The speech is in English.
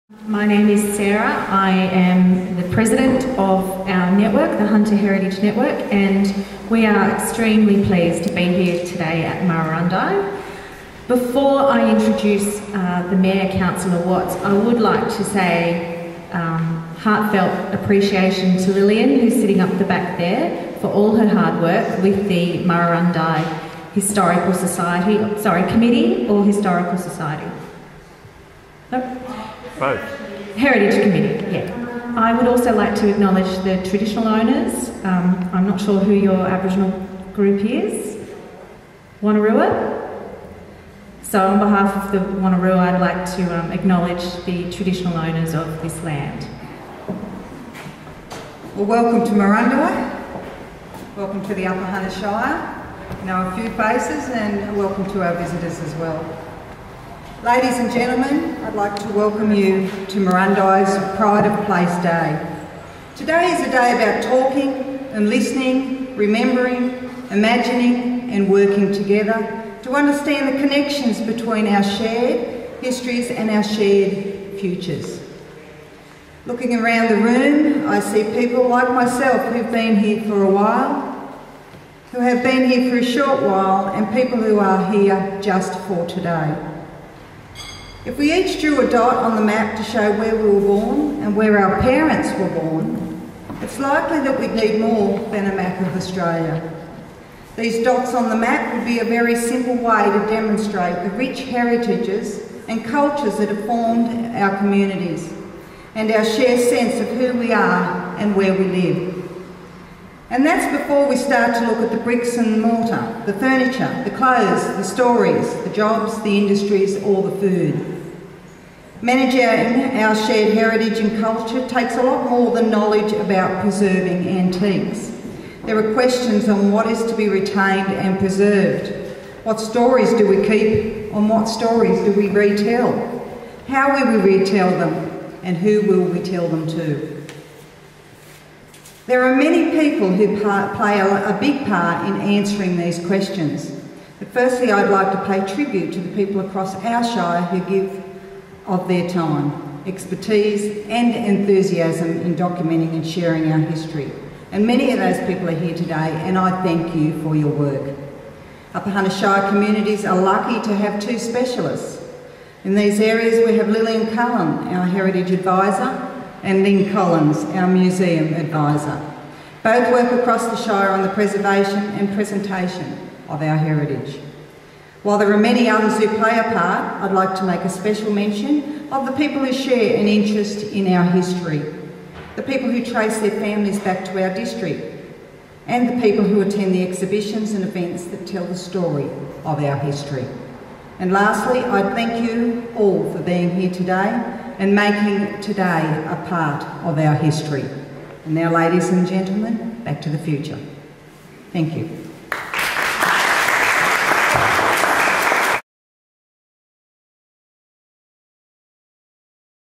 My name is Sarah. I am the president of our network, the Hunter Heritage Network, and we are extremely pleased to be here today at Murrurundi. Before I introduce the Mayor, Councillor Watts, I would like to say heartfelt appreciation to Lillian, who's sitting up the back there, for all her hard work with the Murrurundi Historical Society, Committee or Historical Society? Nope. Both. Heritage Committee, yeah. I would also like to acknowledge the traditional owners. I'm not sure who your Aboriginal group is. Wanneroo? So on behalf of the Wanneroo, I'd like to acknowledge the traditional owners of this land. Well, welcome to Murrurundi. Welcome to the Upper Hunter Shire. You know a few faces, and welcome to our visitors as well. Ladies and gentlemen, I'd like to welcome you to Murrurundi's Pride of Place Day. Today is a day about talking and listening, remembering, imagining and working together to understand the connections between our shared histories and our shared futures. Looking around the room, I see people like myself who've been here for a while, who have been here for a short while, and people who are here just for today. If we each drew a dot on the map to show where we were born and where our parents were born, it's likely that we'd need more than a map of Australia. These dots on the map would be a very simple way to demonstrate the rich heritages and cultures that have formed our communities and our shared sense of who we are and where we live. And that's before we start to look at the bricks and mortar, the furniture, the clothes, the stories, the jobs, the industries, or the food. Managing our shared heritage and culture takes a lot more than knowledge about preserving antiques. There are questions on what is to be retained and preserved. What stories do we keep, and what stories do we retell? How will we retell them, and who will we tell them to? There are many people who play a big part in answering these questions. But firstly, I'd like to pay tribute to the people across our Shire who give of their time, expertise and enthusiasm in documenting and sharing our history. And many of those people are here today, and I thank you for your work. Upper Hunter Shire communities are lucky to have two specialists. In these areas we have Lillian Cullen, our Heritage Advisor, and Lynn Collins, our Museum Advisor. Both work across the Shire on the preservation and presentation of our heritage. While there are many others who play a part, I'd like to make a special mention of the people who share an interest in our history, the people who trace their families back to our district, and the people who attend the exhibitions and events that tell the story of our history. And lastly, I thank you all for being here today and making today a part of our history. And now, ladies and gentlemen, back to the future. Thank you.